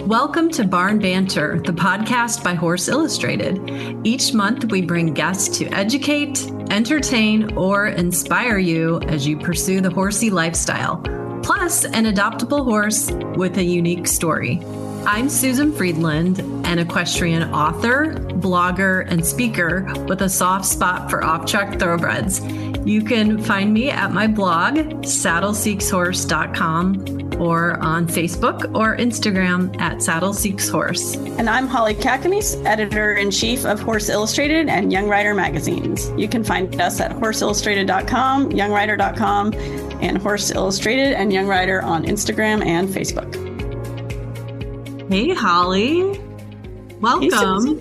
Welcome to Barn Banter, the podcast by Horse Illustrated. Each month, we bring guests to educate, entertain, or inspire you as you pursue the horsey lifestyle, plus an adoptable horse with a unique story. I'm Susan Friedland, an equestrian author, blogger, and speaker with a soft spot for off-track thoroughbreds. You can find me at my blog, saddleseekshorse.com, or on Facebook or Instagram at saddleseekshorse. And I'm Holly Kakamis, editor-in-chief of Horse Illustrated and Young Rider magazines. You can find us at horseillustrated.com, youngrider.com, and Horse Illustrated and Young Rider on Instagram and Facebook. Hey, Holly. Welcome to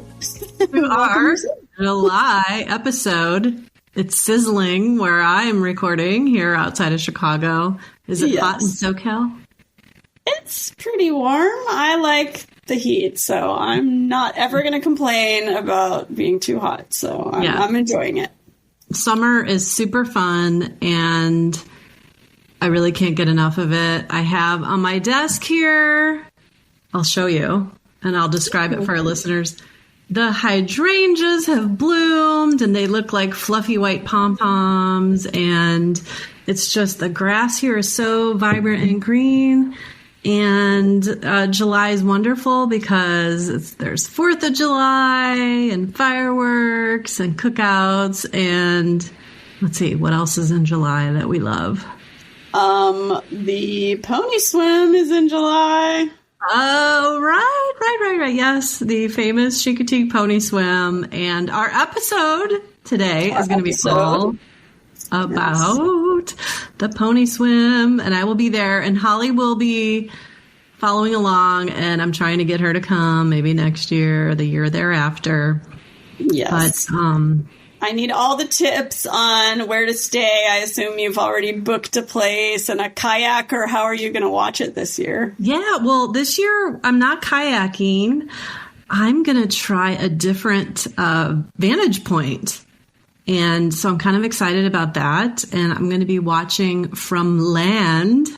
our July episode. It's sizzling where I am recording here outside of Chicago. Is it hot in SoCal? It's pretty warm. I like the heat, so I'm not ever going to complain about being too hot. So I'm enjoying it. Summer is super fun, and I really can't get enough of it. I have on my desk here, I'll show you, and I'll describe it for our listeners. The hydrangeas have bloomed, and they look like fluffy white pom-poms, and it's just the grass here is so vibrant and green. And July is wonderful because there's 4th of July and fireworks and cookouts. And let's see, what else is in July that we love? The pony swim is in July. Oh, right. Yes, the famous Chincoteague Pony swim. And our episode today is going to be all about the pony swim, and I will be there, and Holly will be following along, and I'm trying to get her to come maybe next year or the year thereafter. Yes. But I need all the tips on where to stay. I assume you've already booked a place and a kayak, or how are you going to watch it this year? Yeah, well, this year I'm not kayaking. I'm going to try a different vantage point. And so I'm kind of excited about that. And I'm going to be watching from land,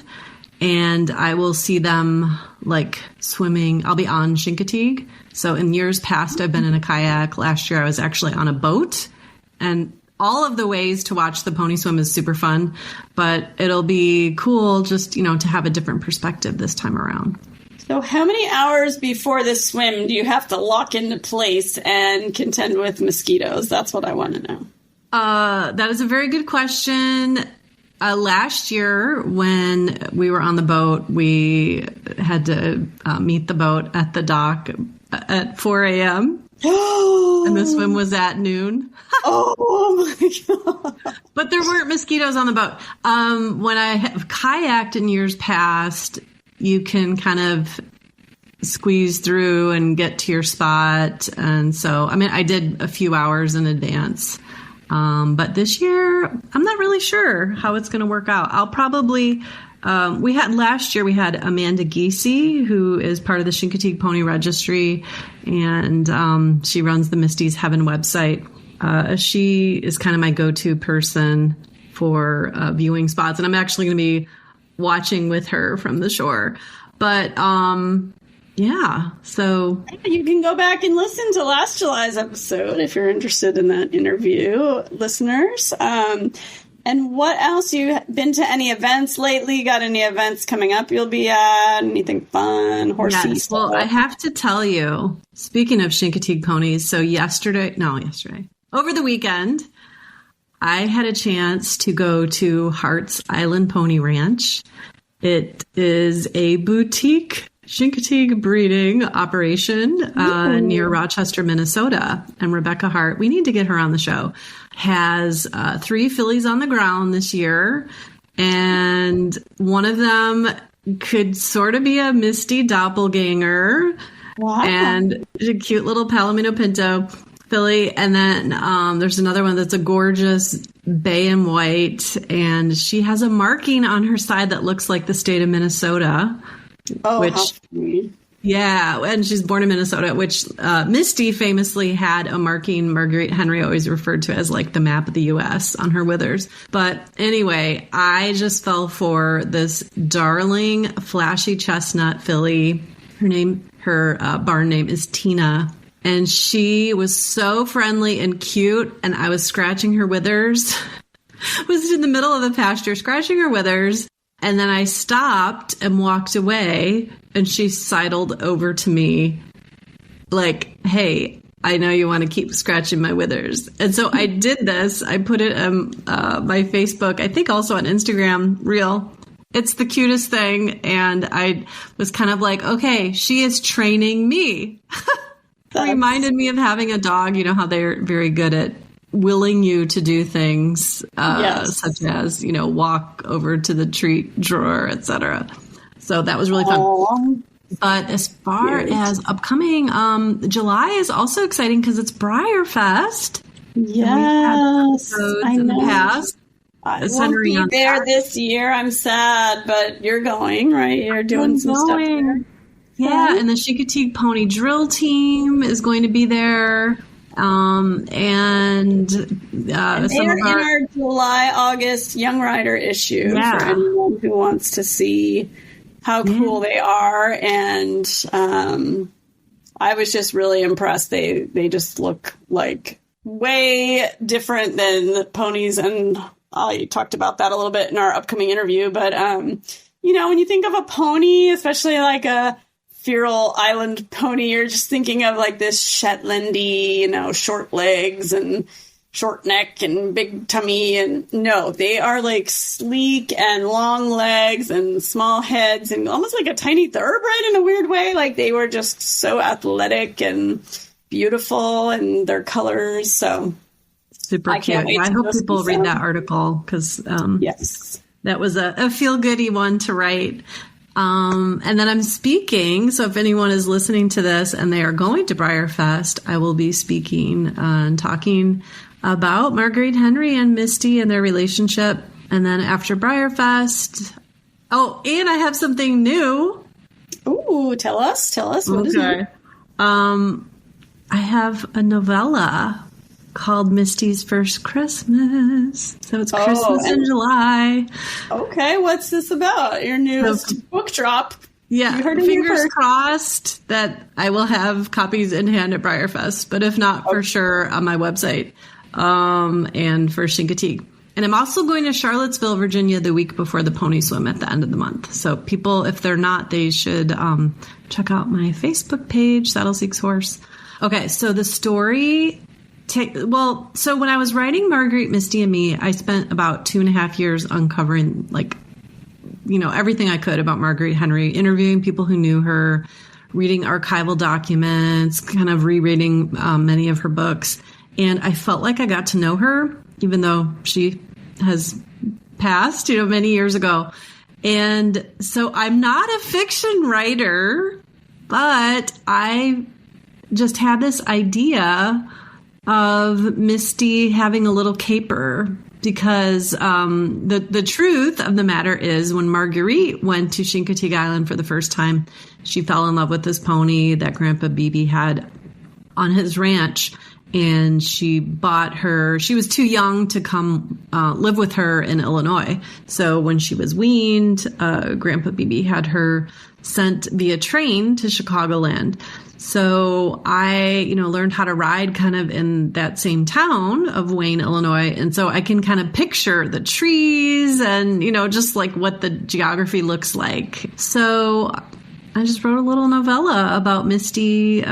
and I will see them like swimming. I'll be on Chincoteague. So in years past, I've been in a kayak. Last year, I was actually on a boat, and all of the ways to watch the pony swim is super fun, but it'll be cool just, to have a different perspective this time around. So how many hours before the swim do you have to lock into place and contend with mosquitoes? That's what I want to know. That is a very good question. Last year, when we were on the boat, we had to meet the boat at the dock at 4 a.m. And the swim was at noon. Oh, my God. But there weren't mosquitoes on the boat. When I have kayaked in years past, you can kind of squeeze through and get to your spot. And so, I did a few hours in advance. But this year, I'm not really sure how it's going to work out. I'll probably, last year we had Amanda Giese, who is part of the Chincoteague Pony Registry, and she runs the Misty's Heaven website. She is kind of my go-to person for viewing spots, and I'm actually going to be watching with her from the shore. But yeah, so you can go back and listen to last July's episode if you're interested in that interview, listeners. And what else? You been to any events lately? Got any events coming up you'll be at? Anything fun? Horsey stuff? Well, I have to tell you, speaking of Chincoteague ponies, so over the weekend, I had a chance to go to Hart's Island Pony Ranch. It is a boutique Chincoteague breeding operation near Rochester, Minnesota. And Rebecca Hart, we need to get her on the show, has 3 fillies on the ground this year. And one of them could sort of be a Misty doppelganger. Wow. And a cute little Palomino Pinto filly. And then there's another one that's a gorgeous bay and white. And she has a marking on her side that looks like the state of Minnesota. Oh, how funny. Yeah, and she's born in Minnesota, which Misty famously had a marking Marguerite Henry always referred to as like the map of the U.S. on her withers. But anyway, I just fell for this darling, flashy chestnut filly. Her Her barn name is Tina. And she was so friendly and cute. And I was scratching her withers. Was in the middle of the pasture scratching her withers. And then I stopped and walked away. And she sidled over to me like, hey, I know you want to keep scratching my withers. And so I did this. I put it on my Facebook, I think also on Instagram reel. It's the cutest thing. And I was kind of like, okay, she is training me. It reminded me of having a dog. You know how they're very good at willing you to do things, such as, walk over to the treat drawer, etc. So that was really fun. But as far as upcoming, July is also exciting because it's Briar Fest. Yes, I know. In the past. I won't be there this year. I'm sad, but you're going, right? You're doing some stuff there. Yeah, and the Chincoteague Pony drill team is going to be there. And they're in our July-August Young Rider issue for anyone who wants to see how cool they are. And I was just really impressed. They just look like way different than the ponies. And I talked about that a little bit in our upcoming interview. But, when you think of a pony, especially like a Feral Island pony, you're just thinking of like this Shetlandy, short legs and short neck and big tummy. And no, they are like sleek and long legs and small heads and almost like a tiny thoroughbred in a weird way. Like they were just so athletic and beautiful and their colors. So super cute. I hope people read that article because yes, that was a feel-goody one to write. And then I'm speaking. So if anyone is listening to this and they are going to Briar Fest, I will be speaking and talking about Marguerite Henry and Misty and their relationship. And then after Briar Fest, and I have something new. Ooh, tell us. What is it? I have a novella called Misty's First Christmas. So it's Christmas in July. Okay, what's this about? Your newest book drop. Yeah, you heard fingers crossed that I will have copies in hand at Briar Fest, but if not, for sure on my website and for Chincoteague. And I'm also going to Charlottesville, Virginia the week before the pony swim at the end of the month. So people, if they're not, they should check out my Facebook page, Saddle Seeks Horse. Okay, so the story... So when I was writing Marguerite, Misty, and Me, I spent about 2.5 years uncovering, everything I could about Marguerite Henry, interviewing people who knew her, reading archival documents, kind of rereading many of her books. And I felt like I got to know her, even though she has passed, many years ago. And so I'm not a fiction writer, but I just had this idea of Misty having a little caper because the truth of the matter is when Marguerite went to Chincoteague Island for the first time, she fell in love with this pony that Grandpa Beebe had on his ranch, and she bought her. She was too young to come live with her in Illinois. So when she was weaned, Grandpa Beebe had her sent via train to Chicagoland. So I, learned how to ride kind of in that same town of Wayne, Illinois. And so I can kind of picture the trees and, just like what the geography looks like. So I just wrote a little novella about Misty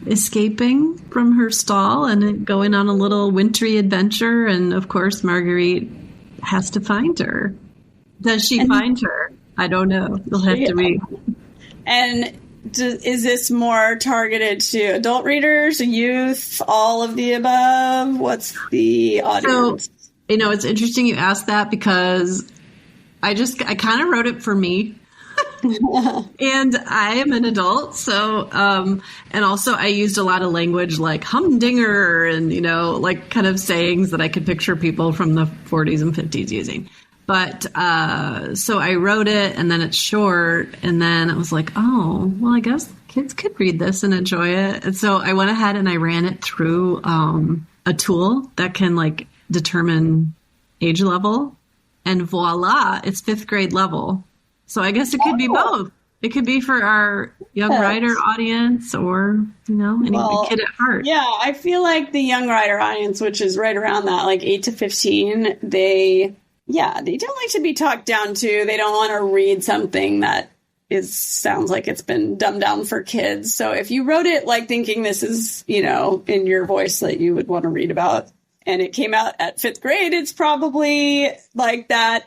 escaping from her stall and going on a little wintry adventure. And of course, Marguerite has to find her. Does she find her? I don't know. You'll have to read. And is this more targeted to adult readers, youth, all of the above? What's the audience? So, it's interesting you asked that because I kind of wrote it for me. And I am an adult. So, and also I used a lot of language like humdinger and, like kind of sayings that I could picture people from the 40s and 50s using. But so I wrote it, and then it's short, and then I was like, oh, well, I guess kids could read this and enjoy it. And so I went ahead and I ran it through a tool that can determine age level, and voila, it's 5th grade level. So I guess it could be both. It could be for our young writer audience or, any kid at heart. Yeah, I feel like the young writer audience, which is right around that, like 8 to 15, they don't like to be talked down to. They don't want to read something that sounds like it's been dumbed down for kids. So if you wrote it like thinking this is, in your voice that you would want to read about, and it came out at 5th grade, it's probably like that,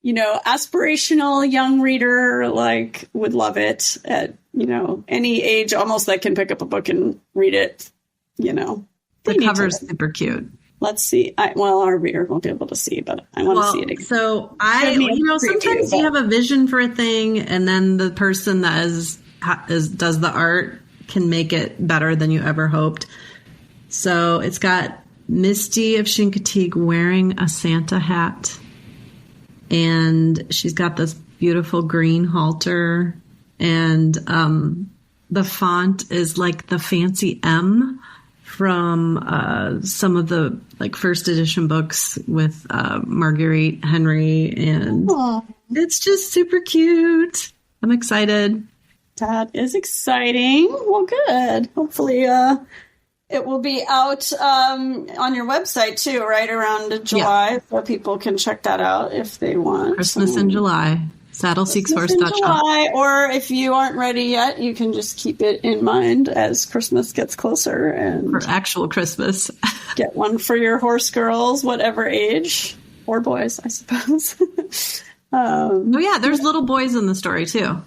aspirational young reader, like, would love it at, any age almost that can pick up a book and read it, The cover's super cute. Let's see. Our reader won't be able to see, but I want to see it again. So sometimes you have a vision for a thing, and then the person that does the art can make it better than you ever hoped. So it's got Misty of Chincoteague wearing a Santa hat, and she's got this beautiful green halter, and the font is like the fancy M from some of the first edition books with Marguerite Henry, and it's just super cute. I'm excited. That is exciting. Well, good. Hopefully it will be out on your website too, right around July, so people can check that out if they want. Christmas in July. SaddleSeeksHorse.shop. Or if you aren't ready yet, you can just keep it in mind as Christmas gets closer and for actual Christmas. Get one for your horse girls, whatever age, or boys, I suppose. There's little boys in the story too.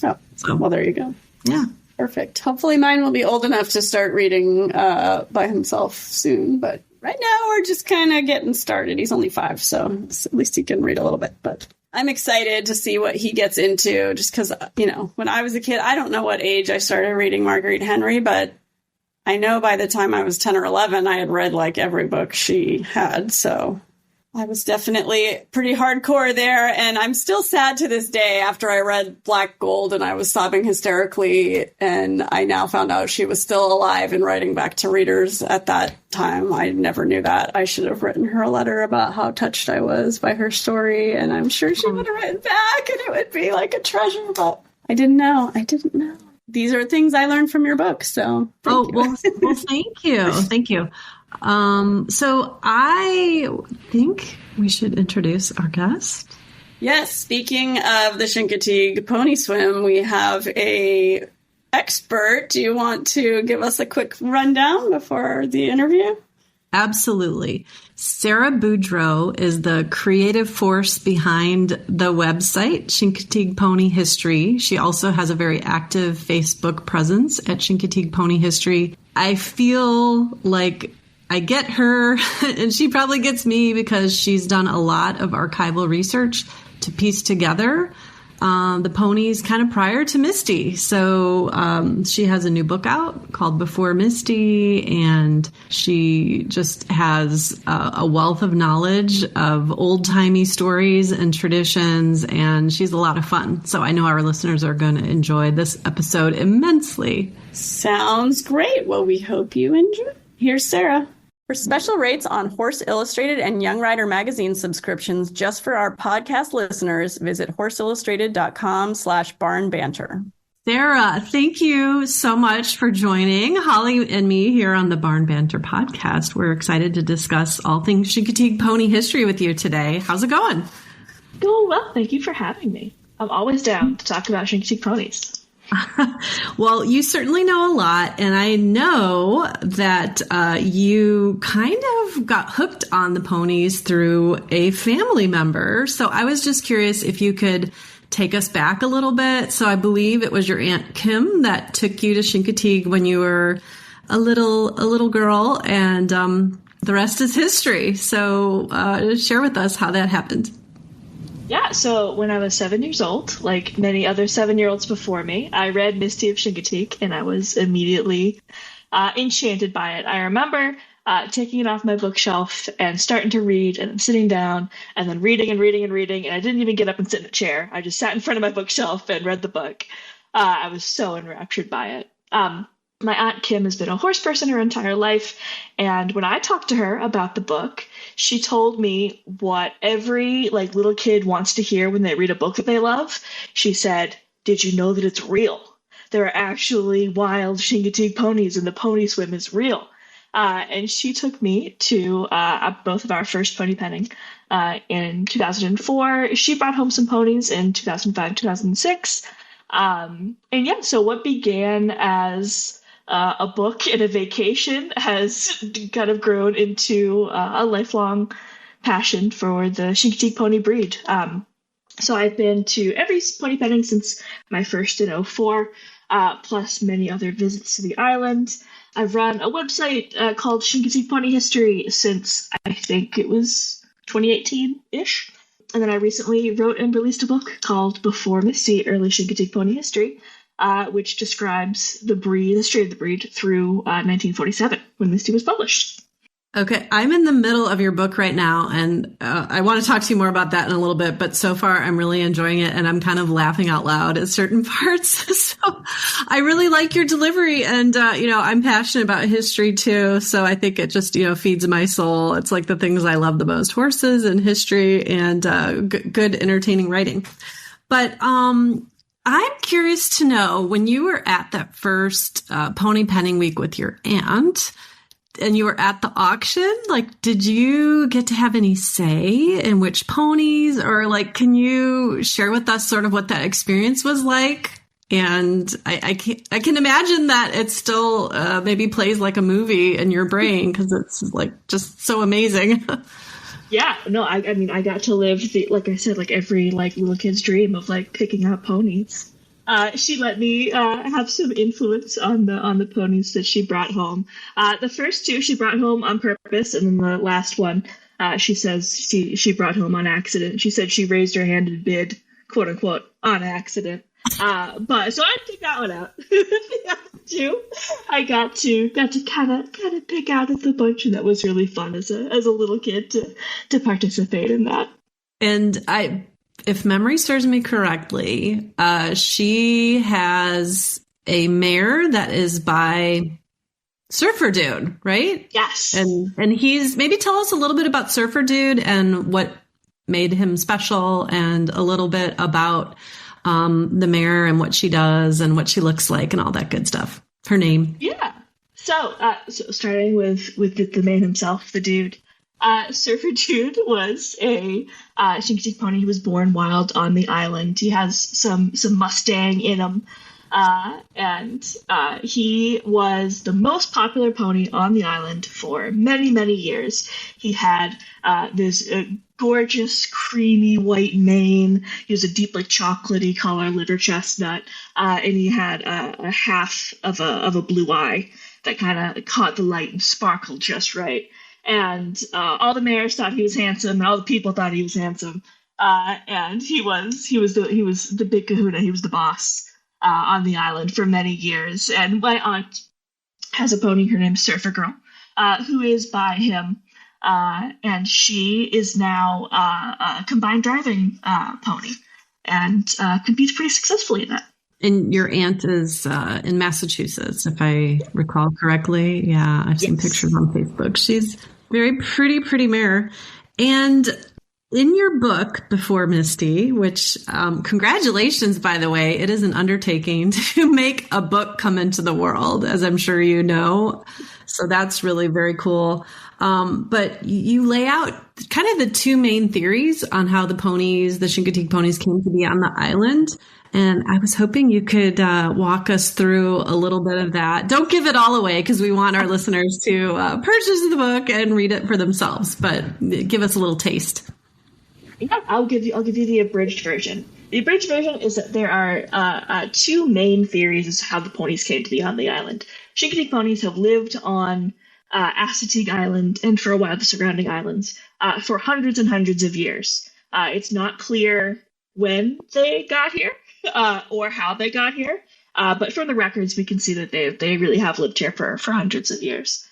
Oh, well, there you go. Yeah. Perfect. Hopefully mine will be old enough to start reading by himself soon, but right now we're just kind of getting started. He's only 5, so at least he can read a little bit, but I'm excited to see what he gets into just because, when I was a kid, I don't know what age I started reading Marguerite Henry, but I know by the time I was 10 or 11, I had read like every book she had. So I was definitely pretty hardcore there. And I'm still sad to this day after I read Black Gold and I was sobbing hysterically. And I now found out she was still alive and writing back to readers at that time. I never knew that. I should have written her a letter about how touched I was by her story. And I'm sure she would have written back and it would be like a treasure. But I didn't know. These are things I learned from your book. So thank you. Well, thank you. Thank you. So I think we should introduce our guest. Yes, speaking of the Chincoteague Pony Swim, we have a expert. Do you want to give us a quick rundown before the interview? Absolutely. Sarah Boudreau is the creative force behind the website, Chincoteague Pony History. She also has a very active Facebook presence at Chincoteague Pony History. I feel like I get her, and she probably gets me because she's done a lot of archival research to piece together the ponies kind of prior to Misty. So she has a new book out called Before Misty, and she just has a wealth of knowledge of old-timey stories and traditions, and she's a lot of fun. So I know our listeners are going to enjoy this episode immensely. Sounds great. Well, we hope you enjoy. Here's Sarah. For special rates on Horse Illustrated and Young Rider magazine subscriptions just for our podcast listeners, visit horseillustrated.com/barnbanter. Sarah, thank you so much for joining Holly and me here on the Barn Banter podcast. We're excited to discuss all things Chincoteague Pony history with you today. How's it going? Going well. Thank you for having me. I'm always down to talk about Chincoteague ponies. Well, you certainly know a lot, and I know that you kind of got hooked on the ponies through a family member. So I was just curious if you could take us back a little bit. So I believe it was your Aunt Kim that took you to Chincoteague when you were a little girl, and the rest is history. So share with us how that happened. Yeah, so when I was 7 years old, like many other 7-year-olds before me, I read Misty of Chincoteague, and I was immediately enchanted by it. I remember taking it off my bookshelf and starting to read, and then sitting down, and then reading, and I didn't even get up and sit in a chair. I just sat in front of my bookshelf and read the book. I was so enraptured by it. My Aunt Kim has been a horse person her entire life, and when I talked to her about the book, she told me what every little kid wants to hear when they read a book that they love. She said, did you know that it's real? There are actually wild Chincoteague ponies, and the pony swim is real. And she took me to both of our first pony penning in 2004. She brought home some ponies in 2005, 2006. And yeah, so what began as a book and a vacation has kind of grown into a lifelong passion for the Chincoteague pony breed. So I've been to every pony penning since my first in 2004, plus many other visits to the island. I've run a website called Chincoteague Pony History since I think it was 2018-ish. And then I recently wrote and released a book called Before Misty, Early Chincoteague Pony History, which describes the history of the breed through 1947 when Misty was published. Okay, I'm in the middle of your book right now, and I want to talk to you more about that in a little bit, but so far I'm really enjoying it, and I'm kind of laughing out loud at certain parts. So I really like your delivery, and, I'm passionate about history too, so I think it just, feeds my soul. It's like the things I love the most, horses and history and good, entertaining writing. But I'm curious to know, when you were at that first pony penning week with your aunt, and you were at the auction, did you get to have any say in which ponies, or can you share with us sort of what that experience was like? And I can imagine that it still maybe plays like a movie in your brain, because it's just so amazing. Yeah, no, I mean, I got to live like I said, every little kid's dream of picking out ponies. She let me have some influence on the ponies that she brought home. The first two she brought home on purpose, and then the last one, she says she brought home on accident. She said she raised her hand and bid, quote unquote, on accident. But so I picked that one out. The other two, I got to kind of pick out of the bunch, and that was really fun as a little kid to participate in that. And if memory serves me correctly, she has a mare that is by Surfer Dude, right? Yes. And he's, maybe tell us a little bit about Surfer Dude and what made him special, and a little bit about the mare and what she does and what she looks like and all that good stuff. Her name. Yeah. So starting with the man himself, the dude. Surfer Dude was a Chincoteague pony. He was born wild on the island. He has some Mustang in him, and he was the most popular pony on the island for many, many years. He had this gorgeous, creamy white mane. He was a deep, chocolatey color, liver chestnut, and he had a half of a blue eye that kind of caught the light and sparkled just right. And all the mares thought he was handsome, and all the people thought he was handsome. And he was the big kahuna. He was the boss on the island for many years. And my aunt has a pony. Her name's Surfer Girl, who is by him. And she is now a combined driving pony, and competes pretty successfully in that. And your aunt is in Massachusetts, if I recall correctly. Yeah, I've seen pictures on Facebook. She's very pretty mare. And in your book, Before Misty, which congratulations, by the way, it is an undertaking to make a book come into the world, as I'm sure you know. So that's really very cool. But you lay out kind of the two main theories on how the Chincoteague ponies came to be on the island. And I was hoping you could walk us through a little bit of that. Don't give it all away, because we want our listeners to purchase the book and read it for themselves. But give us a little taste. Yeah, I'll give you the abridged version. The abridged version is that there are two main theories as to how the ponies came to be on the island. Chincoteague ponies have lived on Assateague Island, and for a while the surrounding islands, for hundreds and hundreds of years. It's not clear when they got here or how they got here, but from the records we can see that they really have lived here for hundreds of years.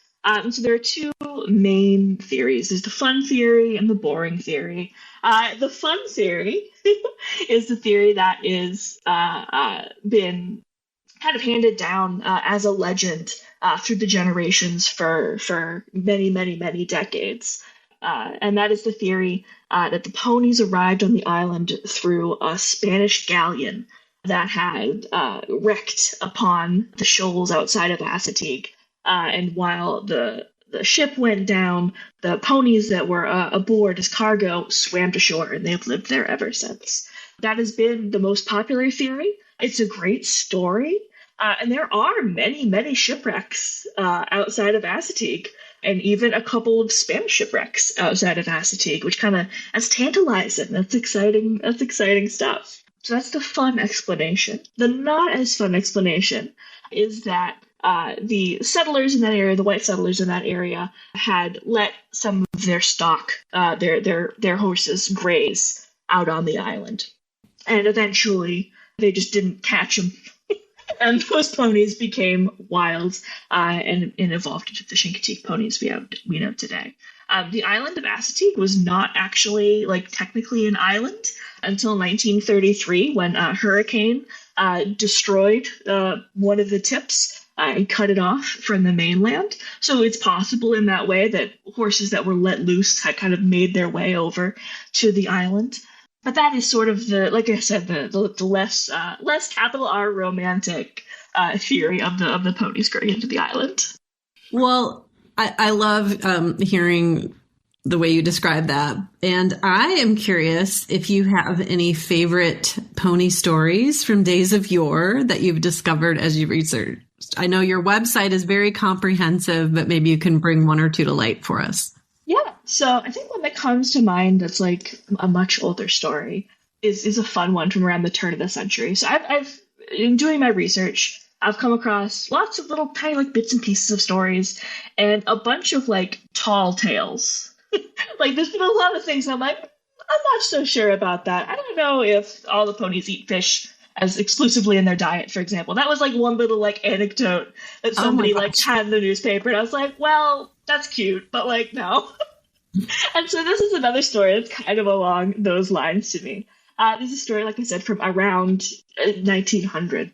So there are two main theories. There's the fun theory and the boring theory. The fun theory is the theory that is been kind of handed down as a legend through the generations for many, many, many decades. And that is the theory that the ponies arrived on the island through a Spanish galleon that had wrecked upon the shoals outside of Assateague. And while the ship went down, the ponies that were aboard as cargo swam to shore, and they've lived there ever since. That has been the most popular theory. It's a great story. And there are many, many shipwrecks outside of Assateague, and even a couple of Spanish shipwrecks outside of Assateague, which kind of is tantalizing. That's exciting. That's exciting stuff. So that's the fun explanation. The not as fun explanation is that the settlers in that area, the white settlers in that area, had let some of their stock, their horses, graze out on the island, and eventually they just didn't catch them. And those ponies became wild and evolved into the Chincoteague ponies we know today. The island of Assateague was not actually technically an island until 1933, when a hurricane destroyed one of the tips and cut it off from the mainland. So it's possible in that way that horses that were let loose had kind of made their way over to the island. But that is sort of like I said, the less capital R romantic theory of the ponies going into the island. Well, I love hearing the way you describe that. And I am curious if you have any favorite pony stories from days of yore that you've discovered as you researched. I know your website is very comprehensive, but maybe you can bring one or two to light for us. Yeah, so I think one that comes to mind that's like a much older story is a fun one from around the turn of the century. So I've in doing my research, I've come across lots of little tiny bits and pieces of stories and a bunch of tall tales. There's been a lot of things I'm like, I'm not so sure about that. I don't know if all the ponies eat fish as exclusively in their diet, for example. That was one little anecdote that somebody had in the newspaper, and I was like, well, that's cute, but no. And so this is another story that's kind of along those lines to me. This is a story, like I said, from around 1900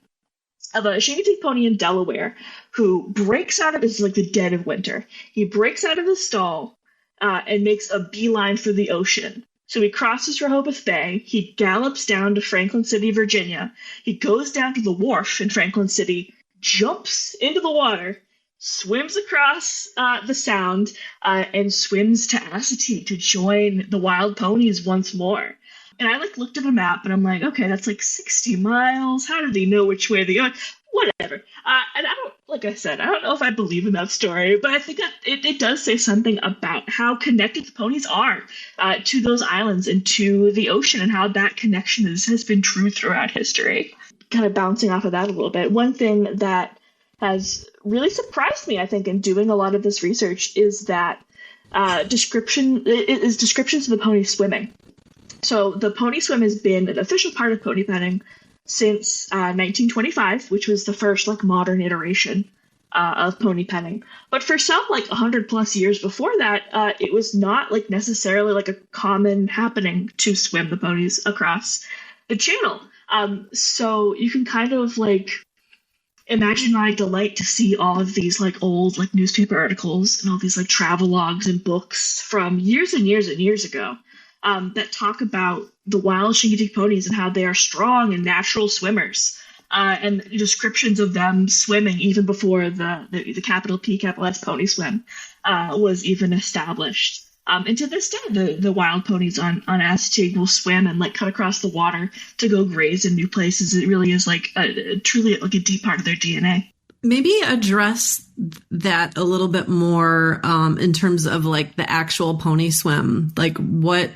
of a Chincoteague pony in Delaware who breaks out of, it's the dead of winter. He breaks out of his stall and makes a beeline for the ocean. So he crosses Rehoboth Bay, he gallops down to Franklin City, Virginia, he goes down to the wharf in Franklin City, jumps into the water, swims across the Sound, and swims to Assateague to join the wild ponies once more. And I looked at a map and I'm like, okay, that's 60 miles. How did he know which way to go? Whatever. And I don't, like I said, I don't know if I believe in that story, but I think that it does say something about how connected the ponies are to those islands and to the ocean, and how that connection has been true throughout history. Kind of bouncing off of that a little bit, one thing that has really surprised me, I think, in doing a lot of this research is that descriptions of the pony swimming. So the pony swim has been an official part of pony penning since 1925, which was the first modern iteration of pony penning. But for some 100 plus years before that, it was not necessarily a common happening to swim the ponies across the channel. So you can kind of imagine my delight to see all of these old newspaper articles and all these travel logs and books from years and years and years ago that talk about the wild Chincoteague ponies and how they are strong and natural swimmers, and descriptions of them swimming even before the capital P, capital S pony swim was even established. And to this day, the wild ponies on Assateague will swim and cut across the water to go graze in new places. It really is truly a deep part of their DNA. Maybe address that a little bit more in terms of the actual pony swim. What,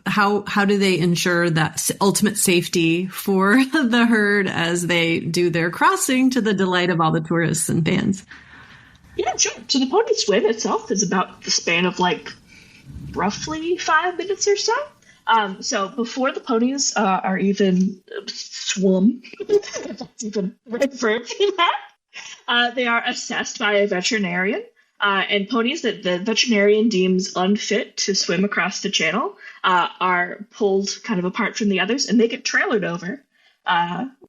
how do they ensure that ultimate safety for the herd as they do their crossing to the delight of all the tourists and fans? Yeah, sure. So the pony swim itself is about the span of roughly 5 minutes or so. So before the ponies are even swum, if that's even right verb for that, they are assessed by a veterinarian. And ponies that the veterinarian deems unfit to swim across the channel are pulled kind of apart from the others, and they get trailered over.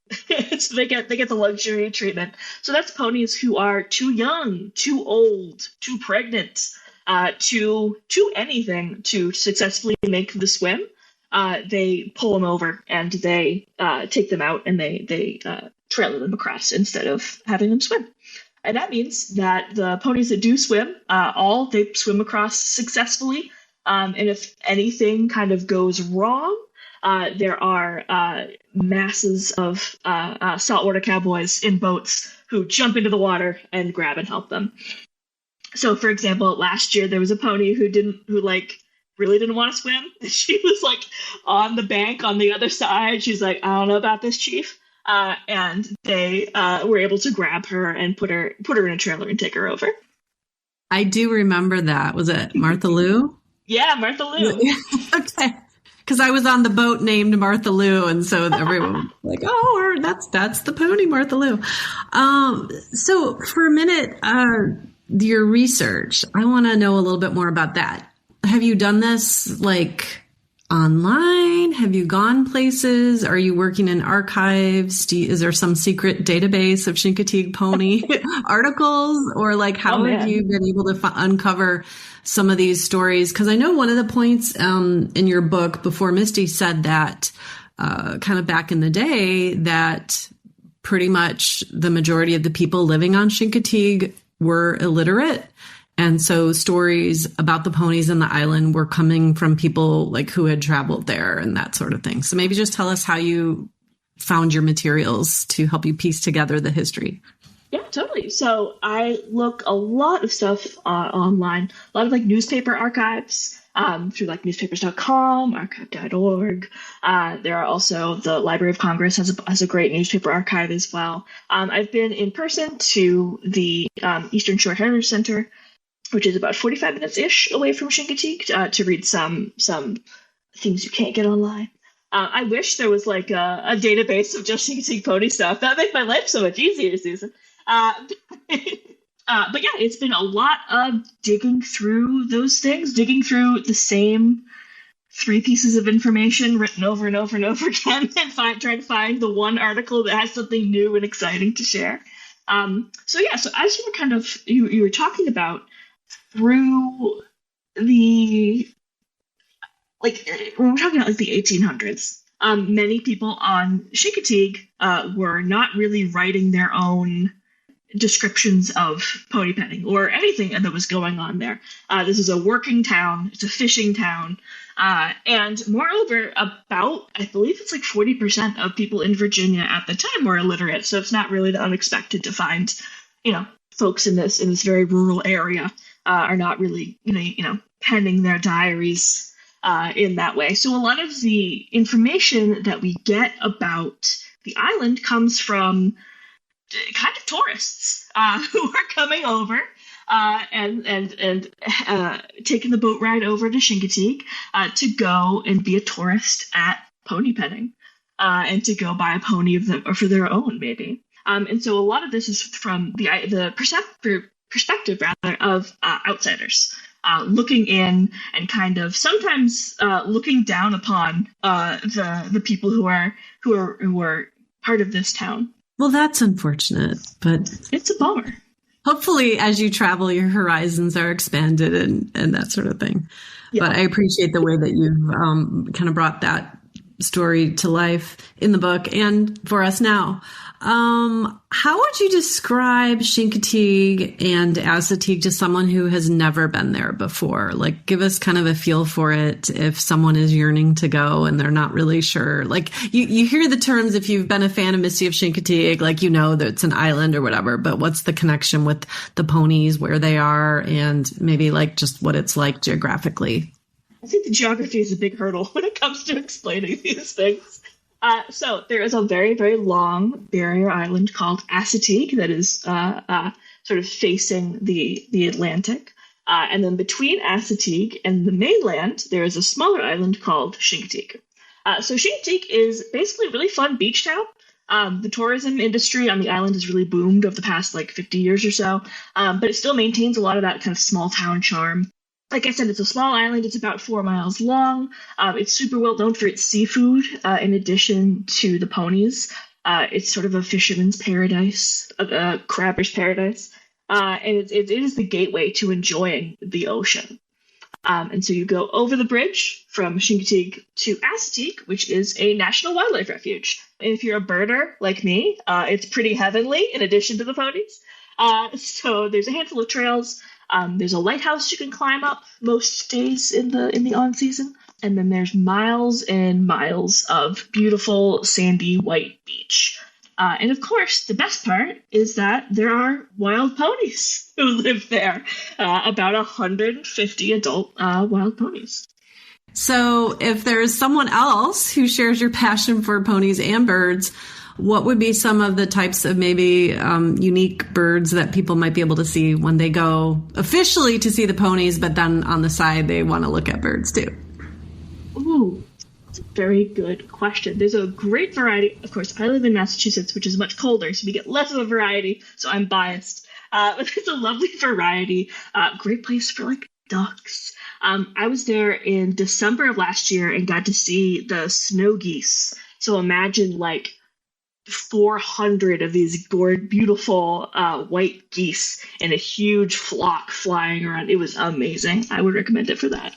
So they get the luxury treatment. So that's ponies who are too young, too old, too pregnant, to anything to successfully make the swim. they pull them over and they take them out and they trailer them across instead of having them swim. And that means that the ponies that do swim, they swim across successfully. And if anything kind of goes wrong, there are masses of saltwater cowboys in boats who jump into the water and grab and help them. So, for example, last year there was a pony who really didn't want to swim. She was like on the bank on the other side. She's like, I don't know about this, chief. And they were able to grab her and put her in a trailer and take her over. I do remember that. Was it Martha Lou? Yeah, Martha Lou. Okay. Because I was on the boat named Martha Lou, and so everyone was like, "Oh, that's the pony, Martha Lou." So for a minute, your research, I want to know a little bit more about that. Have you done this like online? Have you gone places? Are you working in archives? Is there some secret database of Chincoteague Pony articles? Or like how have you been able to uncover some of these stories? Because I know one of the points in your book before Misty said that kind of back in the day that pretty much the majority of the people living on Chincoteague were illiterate. And so stories about the ponies in the island were coming from people like who had traveled there and that sort of thing. So maybe just tell us how you found your materials to help you piece together the history. Yeah, totally. So I look a lot of stuff online, a lot of like newspaper archives through like newspapers.com, archive.org. There are also the Library of Congress has a great newspaper archive as well. I've been in person to the Eastern Shore Heritage Center, which is about 45 minutes-ish away from Chincoteague, to read some things you can't get online. I wish there was like a database of just Chincoteague Pony stuff. That would make my life so much easier, Susan. But yeah, it's been a lot of digging through those things, digging through the same 3 pieces of information written over and over and over again, and trying to find the one article that has something new and exciting to share. So as you were kind of you were talking about, through the when we're talking about like the 1800s, many people on Chincoteague were not really writing their own descriptions of pony penning or anything that was going on there. This is a working town. It's a fishing town. And moreover, I believe it's like 40% of people in Virginia at the time were illiterate. So it's not really unexpected to find, folks in this very rural area are not really, penning their diaries in that way. So a lot of the information that we get about the island comes from kind of tourists who are coming over and taking the boat ride over to Chincoteague to go and be a tourist at pony penning and to go buy a pony of them or for their own maybe. And so a lot of this is from the perspective of outsiders looking in and kind of sometimes looking down upon the people who are part of this town. Well, that's unfortunate, but it's a bummer. Hopefully, as you travel, your horizons are expanded and that sort of thing. Yeah. But I appreciate the way that you've kind of brought that story to life in the book and for us now. How would you describe Chincoteague and Assateague to someone who has never been there before? Like, give us kind of a feel for it if someone is yearning to go and they're not really sure. Like, you hear the terms if you've been a fan of Misty of Chincoteague, like, that it's an island or whatever, but what's the connection with the ponies, where they are, and maybe like just what it's like geographically? I think the geography is a big hurdle when it comes to explaining these things. So there is a very, very long barrier island called Assateague that is sort of facing the Atlantic. And then between Assateague and the mainland, there is a smaller island called Chincoteague. So Chincoteague is basically a really fun beach town. The tourism industry on the island has really boomed over the past 50 years or so, but it still maintains a lot of that kind of small town charm. Like I said, it's a small island. It's about 4 miles long. It's super well known for its seafood, in addition to the ponies. It's sort of a fisherman's paradise, a crabber's paradise. And it is the gateway to enjoying the ocean. And so you go over the bridge from Chincoteague to Assateague, which is a national wildlife refuge. If you're a birder like me, it's pretty heavenly in addition to the ponies. So there's a handful of trails. There's a lighthouse you can climb up most days in the on season. And then there's miles and miles of beautiful sandy white beach. And of course, the best part is that there are wild ponies who live there, about 150 adult wild ponies. So if there's someone else who shares your passion for ponies and birds, what would be some of the types of maybe unique birds that people might be able to see when they go officially to see the ponies, but then on the side they want to look at birds too? Ooh, that's a very good question. There's a great variety. Of course, I live in Massachusetts, which is much colder, so we get less of a variety, so I'm biased. But there's a lovely variety. Great place for, like, ducks. I was there in December of last year and got to see the snow geese. So imagine, like, 400 of these beautiful white geese in a huge flock flying around. It was amazing. I would recommend it for that.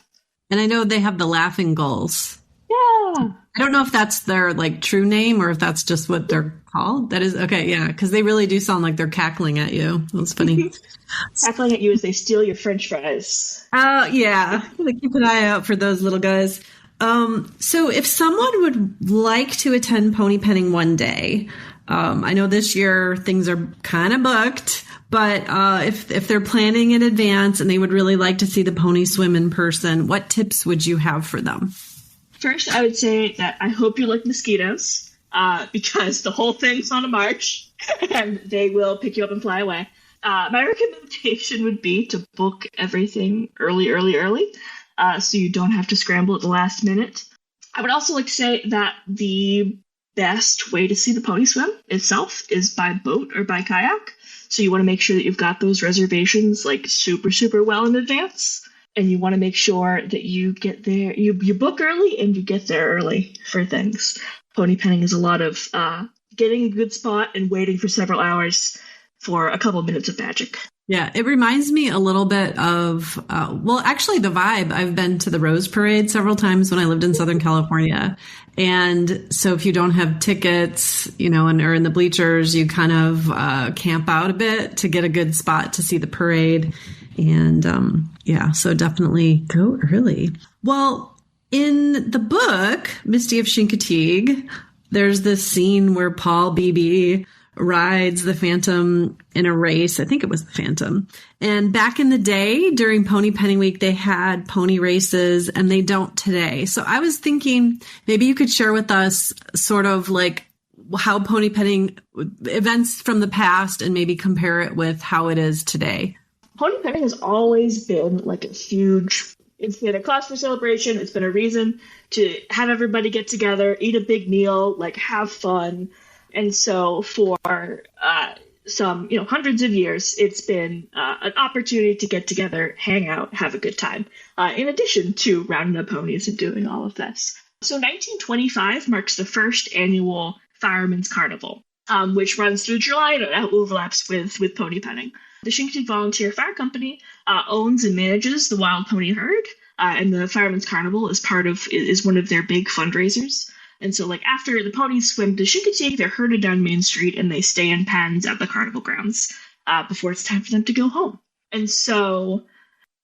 And I know they have the laughing gulls. Yeah. I don't know if that's their like true name or if that's just what they're called. That is okay. Yeah. Cause they really do sound like they're cackling at you. That's funny. Cackling at you as they steal your French fries. Oh yeah. I'm gonna keep an eye out for those little guys. So if someone would like to attend pony penning one day, I know this year things are kind of booked, but if they're planning in advance and they would really like to see the pony swim in person, what tips would you have for them? First, I would say that I hope you like mosquitoes, because the whole thing's on a march and they will pick you up and fly away. My recommendation would be to book everything early, so you don't have to scramble at the last minute. I would also like to say that the best way to see the pony swim itself is by boat or by kayak. So you want to make sure that you've got those reservations like super, super well in advance. And you want to make sure that you get there, you book early and you get there early for things. Pony penning is a lot of getting a good spot and waiting for several hours for a couple minutes of magic. Yeah, it reminds me a little bit of, actually the vibe. I've been to the Rose Parade several times when I lived in Southern California. And so if you don't have tickets, and are in the bleachers, you kind of camp out a bit to get a good spot to see the parade. And so definitely go early. Well, in the book, Misty of Chincoteague, there's this scene where Paul Beebe rides the Phantom in a race. I think it was the Phantom. And back in the day, during Pony Penning Week, they had pony races, and they don't today. So I was thinking maybe you could share with us sort of like how pony penning events from the past and maybe compare it with how it is today. Pony penning has always been like a huge, it's been a cause for celebration. It's been a reason to have everybody get together, eat a big meal, like have fun. And so for some, hundreds of years, it's been an opportunity to get together, hang out, have a good time, in addition to rounding up ponies and doing all of this. So 1925 marks the first annual Fireman's Carnival, which runs through July and overlaps with pony penning. The Chincoteague Volunteer Fire Company owns and manages the wild pony herd, and the Fireman's Carnival is one of their big fundraisers. And so, like, after the ponies swim to Chincoteague, they're herded down Main Street and they stay in pens at the carnival grounds before it's time for them to go home. And so,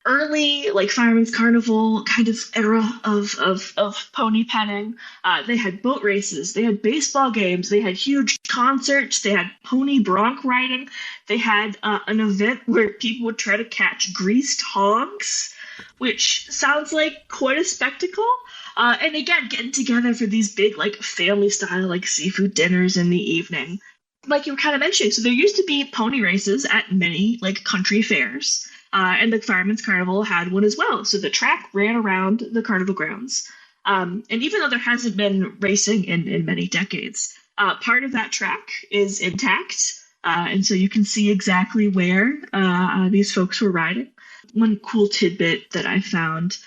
early, like, Fireman's Carnival kind of era of pony penning, they had boat races, they had baseball games, they had huge concerts, they had pony bronc riding, they had an event where people would try to catch greased hogs, which sounds like quite a spectacle. And again, getting together for these big, like, family-style, like, seafood dinners in the evening. Like you were kind of mentioning, so there used to be pony races at many, like, country fairs. And the Fireman's Carnival had one as well. So the track ran around the carnival grounds. And even though there hasn't been racing in many decades, part of that track is intact. And so you can see exactly where these folks were riding. One cool tidbit that I found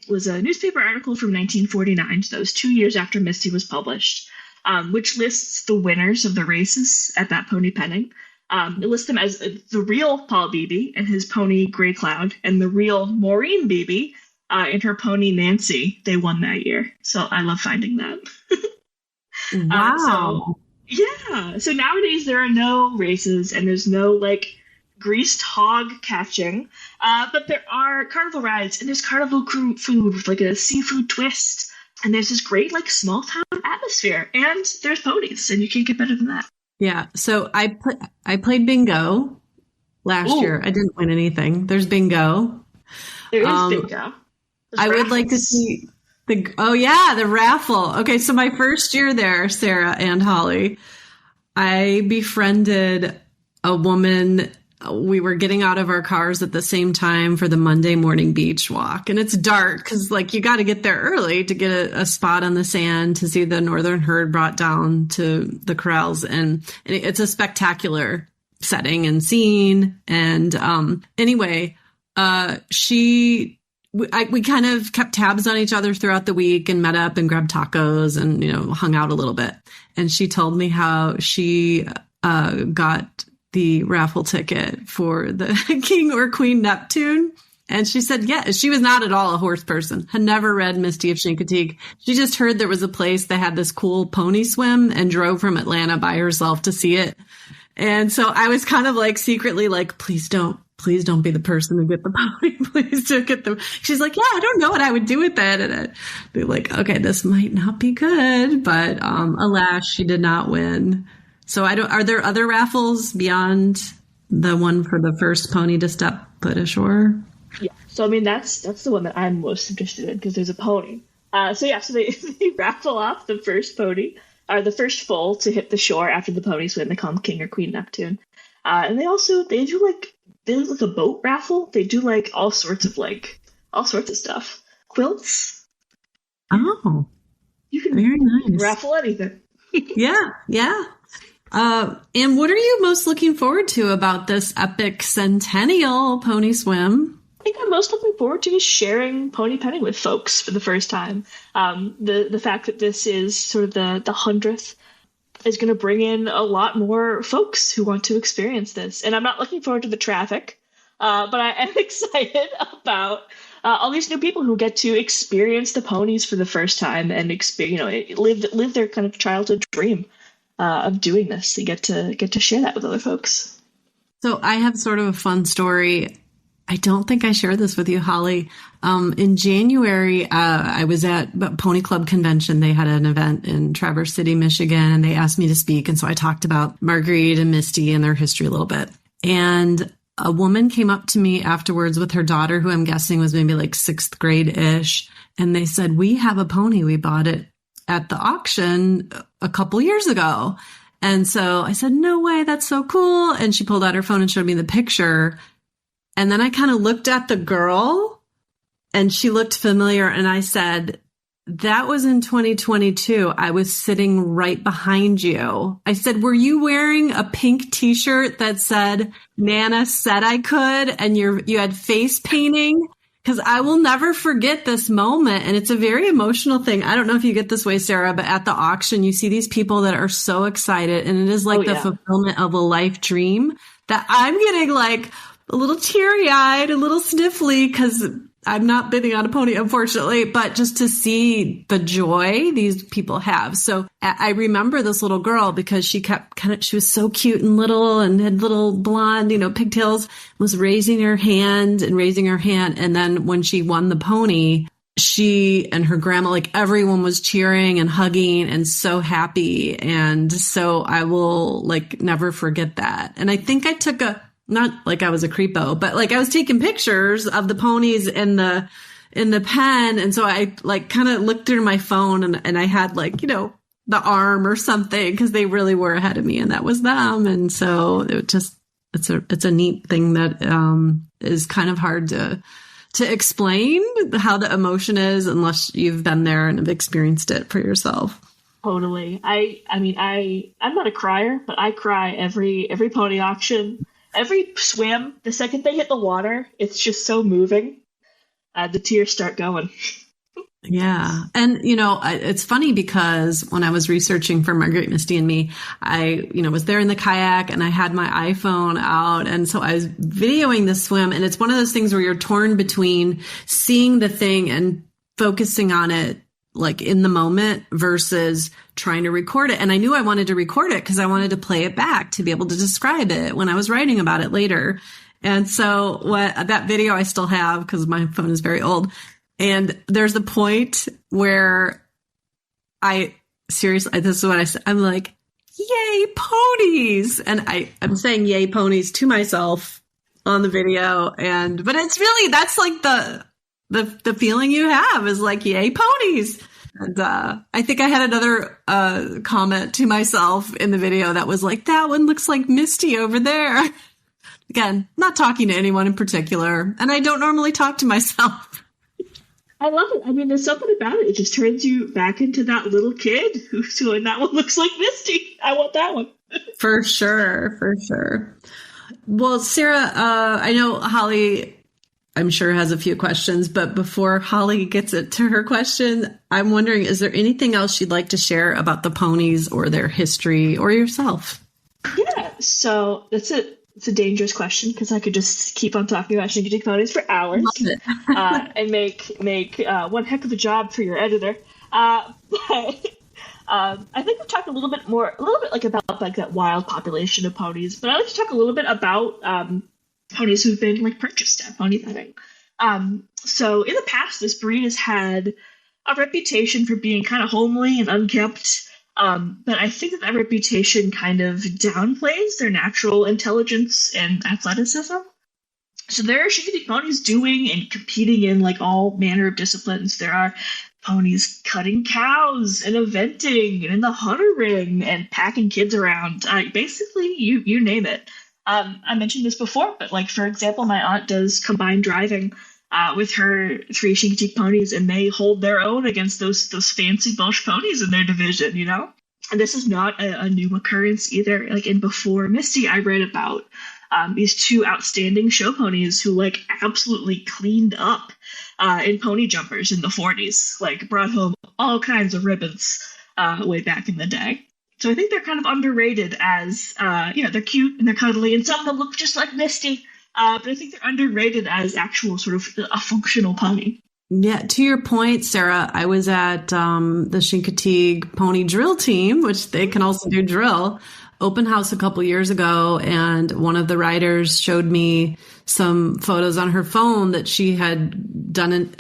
was a newspaper article from 1949, so that was 2 years after Misty was published, which lists the winners of the races at that pony penning. It lists them as the real Paul Beebe and his pony Grey Cloud, and the real Maureen Beebe and her pony Nancy, they won that year. So I love finding that. Wow. So nowadays there are no races and there's no like greased hog catching, but there are carnival rides and there's carnival food with like a seafood twist, and there's this great like small town atmosphere, and there's ponies, and you can't get better than that. Yeah. So I played bingo last year. I didn't win anything. There's bingo. There is bingo. I would like to see the raffle. Okay, so my first year there, Sarah and Holly, I befriended a woman. We were getting out of our cars at the same time for the Monday morning beach walk. And it's dark because, like, you got to get there early to get a spot on the sand to see the northern herd brought down to the corrals. And it's a spectacular setting and scene. And anyway, we kind of kept tabs on each other throughout the week and met up and grabbed tacos and, hung out a little bit. And she told me how she got the raffle ticket for the King or Queen Neptune. And she said, she was not at all a horse person, had never read Misty of Chincoteague. She just heard there was a place that had this cool pony swim and drove from Atlanta by herself to see it. And so I was kind of like secretly like, please don't be the person to get the pony. Please don't get them. She's like, I don't know what I would do with that. And I'd be like, okay, this might not be good. But alas, she did not win. So are there other raffles beyond the one for the first pony to step foot ashore? Yeah. So, I mean, that's the one that I'm most interested in because there's a pony. So they raffle off the first pony, or the first foal to hit the shore after the pony swim. They call them King or Queen Neptune. And they do like a boat raffle. They do like all sorts of stuff. Quilts. Oh, you can very nice. Raffle anything. Yeah. And what are you most looking forward to about this epic centennial pony swim? I think I'm most looking forward to is sharing pony penning with folks for the first time. The fact that this is sort of the 100th is going to bring in a lot more folks who want to experience this. And I'm not looking forward to the traffic, but I am excited about all these new people who get to experience the ponies for the first time and live their kind of childhood dream of doing this. You get to share that with other folks. So I have sort of a fun story. I don't think I shared this with you, Holly. In January, I was at Pony Club Convention. They had an event in Traverse City, Michigan, and they asked me to speak. And so I talked about Marguerite and Misty and their history a little bit. And a woman came up to me afterwards with her daughter, who I'm guessing was maybe like 6th grade-ish. And they said, we have a pony. We bought it at the auction a couple years ago. And so I said, no way, that's so cool. And she pulled out her phone and showed me the picture. And then I kind of looked at the girl and she looked familiar. And I said, that was in 2022. I was sitting right behind you. I said, were you wearing a pink t-shirt that said, Nana said I could, and you had face painting? Because I will never forget this moment. And it's a very emotional thing. I don't know if you get this way, Sarah, but at the auction, you see these people that are so excited. And it is like the fulfillment of a life dream that I'm getting like a little teary-eyed, a little sniffly, because I'm not bidding on a pony, unfortunately, but just to see the joy these people have. So I remember this little girl because she she was so cute and little and had little blonde, pigtails, was raising her hand. And then when she won the pony, she and her grandma, like everyone was cheering and hugging and so happy. And so I will never forget that. And I think I took not like I was a creepo, but like I was taking pictures of the ponies in the pen. And so I kind of looked through my phone and I had the arm or something because they really were ahead of me and that was them. And so it's a neat thing that is kind of hard to explain how the emotion is unless you've been there and have experienced it for yourself. Totally. I'm not a crier, but I cry every pony auction. Every swim, the second they hit the water, it's just so moving. The tears start going. Yeah. And, it's funny because when I was researching for Marguerite, Misty, and Me, I, was there in the kayak and I had my iPhone out. And so I was videoing the swim. And it's one of those things where you're torn between seeing the thing and focusing on it like in the moment versus trying to record it. And I knew I wanted to record it because I wanted to play it back to be able to describe it when I was writing about it later. And so that video I still have because my phone is very old. And there's a point where seriously, this is what I said. I'm like, yay, ponies. And I'm saying yay, ponies to myself on the video. But it's really, that's like the feeling you have is like, yay, ponies. And I think I had another comment to myself in the video that was like, that one looks like Misty over there. Again, not talking to anyone in particular. And I don't normally talk to myself. I love it. I mean, there's something about it. It just turns you back into that little kid who's doing that one looks like Misty. I want that one. For sure. For sure. Well, Sarah, I know Holly, I'm sure has a few questions, but before Holly gets it to her question, I'm wondering, is there anything else you'd like to share about the ponies or their history or yourself? Yeah. So that's it. It's a dangerous question because I could just keep on talking about Chincoteague ponies for hours and make one heck of a job for your editor. But I think we've talked a little bit like about like that wild population of ponies. But I'd like to talk a little bit about ponies who've been like purchased at pony petting. So in the past, this breed has had a reputation for being kind of homely and unkempt. But I think that reputation kind of downplays their natural intelligence and athleticism. So there are Chincoteague ponies doing and competing in like all manner of disciplines. There are ponies cutting cows and eventing and in the hunter ring and packing kids around. Basically, you name it. I mentioned this before, but like for example, my aunt does combined driving with her 3 Chincoteague ponies, and they hold their own against those fancy Welsh ponies in their division, And this is not a new occurrence either. Like in Before Misty, I read about these 2 outstanding show ponies who like absolutely cleaned up in pony jumpers in the 40s, like brought home all kinds of ribbons way back in the day. So I think they're kind of underrated as, they're cute and they're cuddly, and some of them look just like Misty. But I think they're underrated as actual sort of a functional pony. Yeah, to your point, Sarah, I was at the Chincoteague Pony Drill Team, which they can also do drill, open house a couple years ago. And one of the riders showed me some photos on her phone that she had done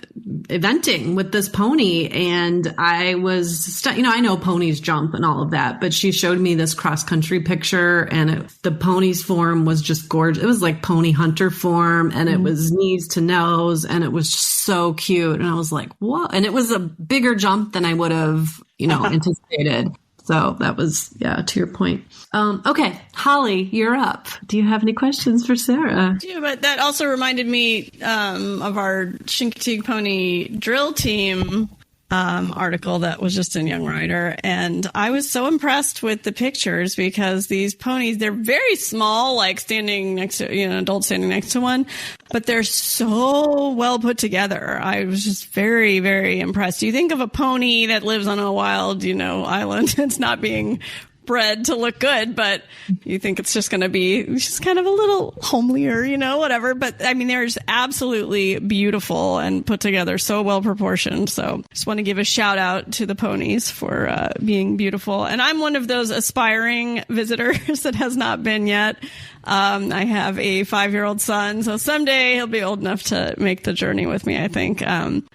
eventing with this pony. And I was, I know ponies jump and all of that, but she showed me this cross country picture, and the pony's form was just gorgeous. It was like pony hunter form, and it was knees to nose, and it was so cute. And I was like, whoa. And it was a bigger jump than I would have, anticipated. So that was, to your point. Okay, Holly, you're up. Do you have any questions for Sarah? Yeah, but that also reminded me of our Chincoteague Pony Drill Team article that was just in Young Rider. And I was so impressed with the pictures because these ponies, they're very small, like standing next to, an adult standing next to one, but they're so well put together. I was just very, very impressed. You think of a pony that lives on a wild, island. It's not being bred to look good, but you think it's just going to be just kind of a little homelier, whatever. But I mean, there's absolutely beautiful and put together, so well proportioned. So just want to give a shout out to the ponies for being beautiful. And I'm one of those aspiring visitors that has not been yet. I have a 5-year-old son, so someday he'll be old enough to make the journey with me, I think.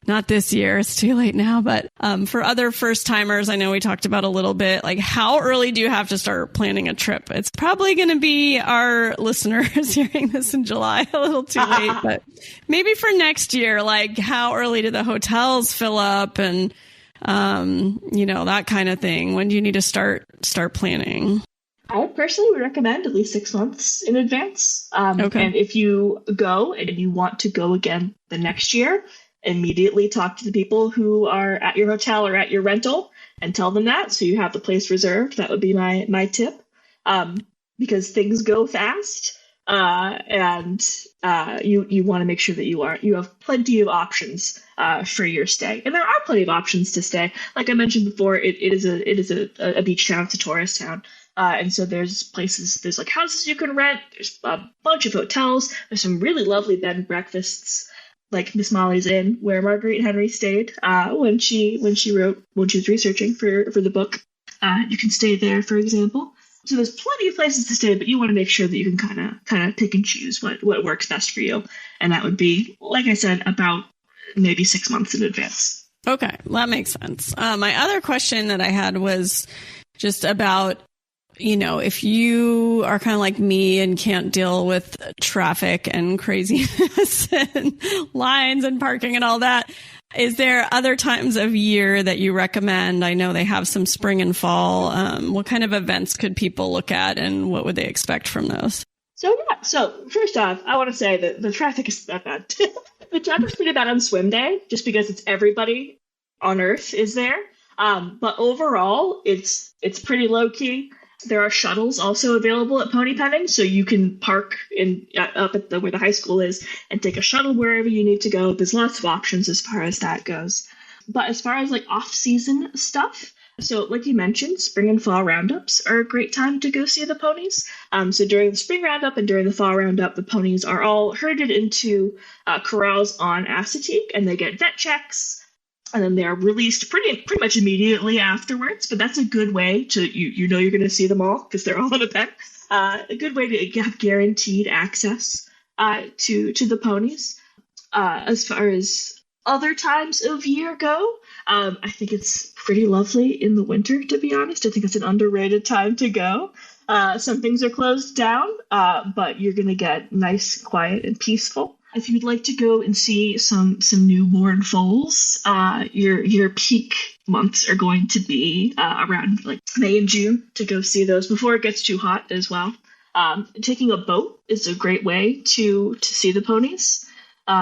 Not this year, it's too late now, but for other first timers, I know we talked about a little bit, like how early do you have to start planning a trip? It's probably going to be our listeners hearing this in July, a little too late, but maybe for next year, like how early do the hotels fill up and, that kind of thing? When do you need to start planning? I personally would recommend at least 6 months in advance. Okay. And if you go and you want to go again the next year, immediately talk to the people who are at your hotel or at your rental and tell them that, so you have the place reserved. That would be my tip. Because things go fast. and you want to make sure that you have plenty of options for your stay, and there are plenty of options to stay. Like I mentioned before, it is a beach town. It's a tourist town, and so there's like houses you can rent. There's a bunch of hotels. There's some really lovely bed and breakfasts, like Miss Molly's Inn, where Marguerite Henry stayed when she was researching for the book. You can stay there, for example. So there's plenty of places to stay, but you want to make sure that you can kind of pick and choose what works best for you. And that would be, like I said, about maybe 6 months in advance. Okay, well, that makes sense. My other question that I had was just about, if you are kind of like me and can't deal with traffic and craziness and lines and parking and all that, is there other times of year that you recommend? I know they have some spring and fall. What kind of events could people look at, and what would they expect from those? So first off, I want to say that the traffic is that bad. The traffic's pretty bad on swim day, just because it's everybody on Earth is there. But overall, it's pretty low key. There are shuttles also available at Pony Penning, so you can park up at where the high school is and take a shuttle wherever you need to go. There's lots of options as far as that goes. But as far as like off-season stuff, so like you mentioned, spring and fall roundups are a great time to go see the ponies. So during the spring roundup and during the fall roundup, the ponies are all herded into corrals on Chincoteague, and they get vet checks. And then they're released pretty much immediately afterwards. But that's a good way to, you're going to see them all because they're all in a pen. A good way to have guaranteed access to the ponies. As far as other times of year go, I think it's pretty lovely in the winter, to be honest. I think it's an underrated time to go. Some things are closed down, but you're going to get nice, quiet, and peaceful. If you'd like to go and see some newborn foals, your peak months are going to be around like May and June to go see those before it gets too hot as well. Taking a boat is a great way to see the ponies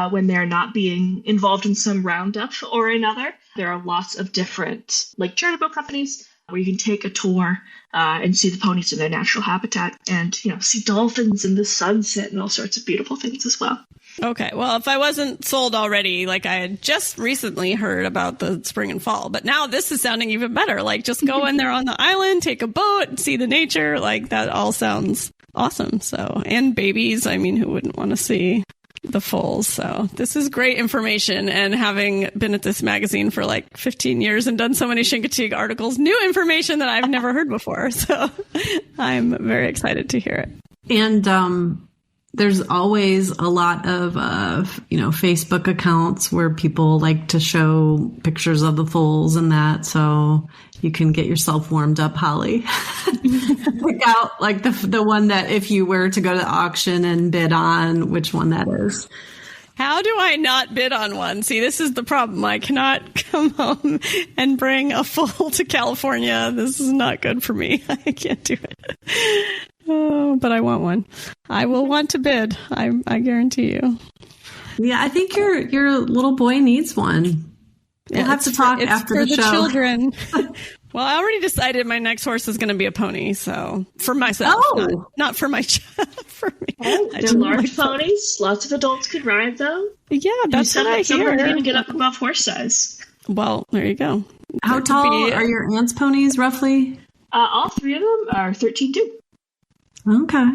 when they're not being involved in some roundup or another. There are lots of different like charter boat companies where you can take a tour and see the ponies in their natural habitat, and see dolphins in the sunset and all sorts of beautiful things as well. Okay, well, if I wasn't sold already, like I had just recently heard about the spring and fall, but now this is sounding even better. Like just go in there on the island, take a boat, see the nature. Like that all sounds awesome. So, and babies, I mean, who wouldn't want to see the foals? So this is great information. And having been at this magazine for like 15 years and done so many Chincoteague articles, new information that I've never heard before. So I'm very excited to hear it. And, there's always a lot of, Facebook accounts where people like to show pictures of the foals and that. So you can get yourself warmed up, Holly. Pick out like the one that if you were to go to the auction and bid on, which one that is. How do I not bid on one? See, this is the problem. I cannot come home and bring a foal to California. This is not good for me. I can't do it. Oh, but I want one. I will want to bid. I guarantee you. Yeah, I think your little boy needs one. We'll have to talk after the show. It's for the children. Well, I already decided my next horse is going to be a pony. So for myself, not for my child. For me, they're large ponies. Lots of adults could ride them. Yeah, that's what I hear. Some are going to get up above horse size. Well, there you go. How tall are your aunt's ponies, roughly? All three of them are 13'2". Okay.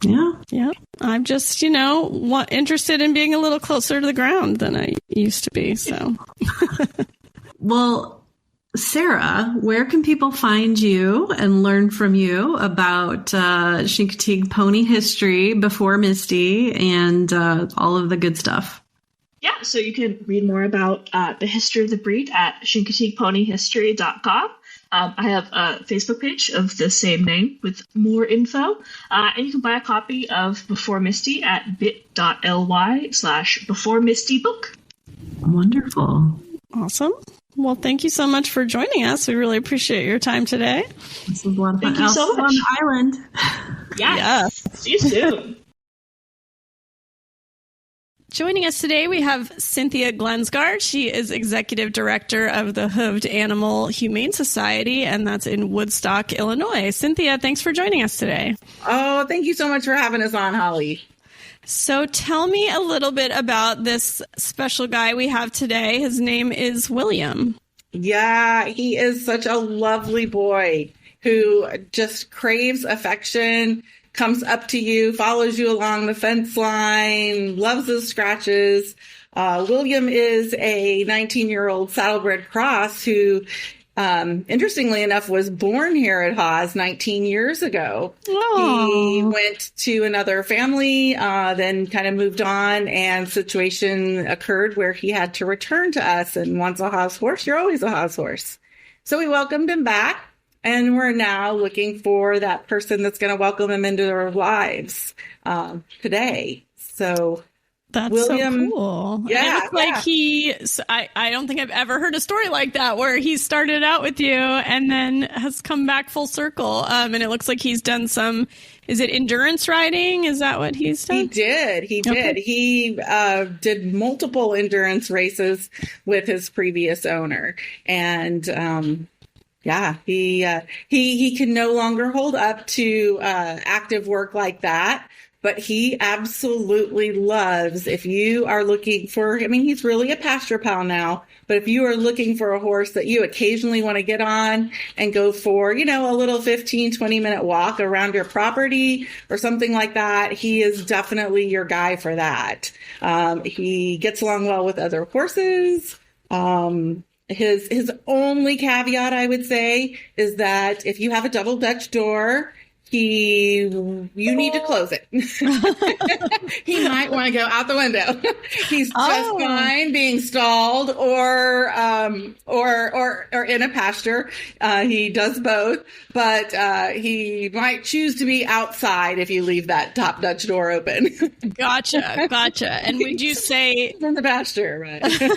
Yeah. Yeah. I'm just, interested in being a little closer to the ground than I used to be. So. Well, Sarah, where can people find you and learn from you about Chincoteague pony history before Misty and all of the good stuff? Yeah, so you can read more about the history of the breed at ChincoteaguePonyHistory.com. I have a Facebook page of the same name with more info. And you can buy a copy of Before Misty at bit.ly/BeforeMistyBook. Wonderful. Awesome. Well, thank you so much for joining us. We really appreciate your time today. This was a lot of fun. Thank you so much. On the island. Yes. See you soon. Joining us today, we have Cynthia Glensgard. She is Executive Director of the Hooved Animal Humane Society, and that's in Woodstock, Illinois. Cynthia, thanks for joining us today. Oh, thank you so much for having us on, Holly. So tell me a little bit about this special guy we have today. His name is William. Yeah, he is such a lovely boy who just craves affection, comes up to you, follows you along the fence line, loves his scratches. William is a 19-year-old saddlebred cross who, interestingly enough, was born here at Haas 19 years ago. Aww. He went to another family, then kind of moved on, and situation occurred where he had to return to us. And once a Haas horse, you're always a Haas horse. So we welcomed him back. And we're now looking for that person that's going to welcome him into their lives today. So that's William, so cool. Yeah, it looks like I don't think I've ever heard a story like that where he started out with you and then has come back full circle. And it looks like he's done some, is it endurance riding? Is that what he's done? He did. Okay. He did multiple endurance races with his previous owner. And, yeah, he can no longer hold up to active work like that, but he absolutely loves, if you are looking for, I mean, he's really a pasture pal now, but if you are looking for a horse that you occasionally want to get on and go for, you know, a little 15-20 minute walk around your property or something like that, he is definitely your guy for that. He gets along well with other horses. His only caveat, I would say, is that if you have a double Dutch door, you need to close it. He might want to go out the window. He's just fine being stalled or in a pasture. He does both, but he might choose to be outside if you leave that top Dutch door open. Gotcha. And would you say in the pasture, right?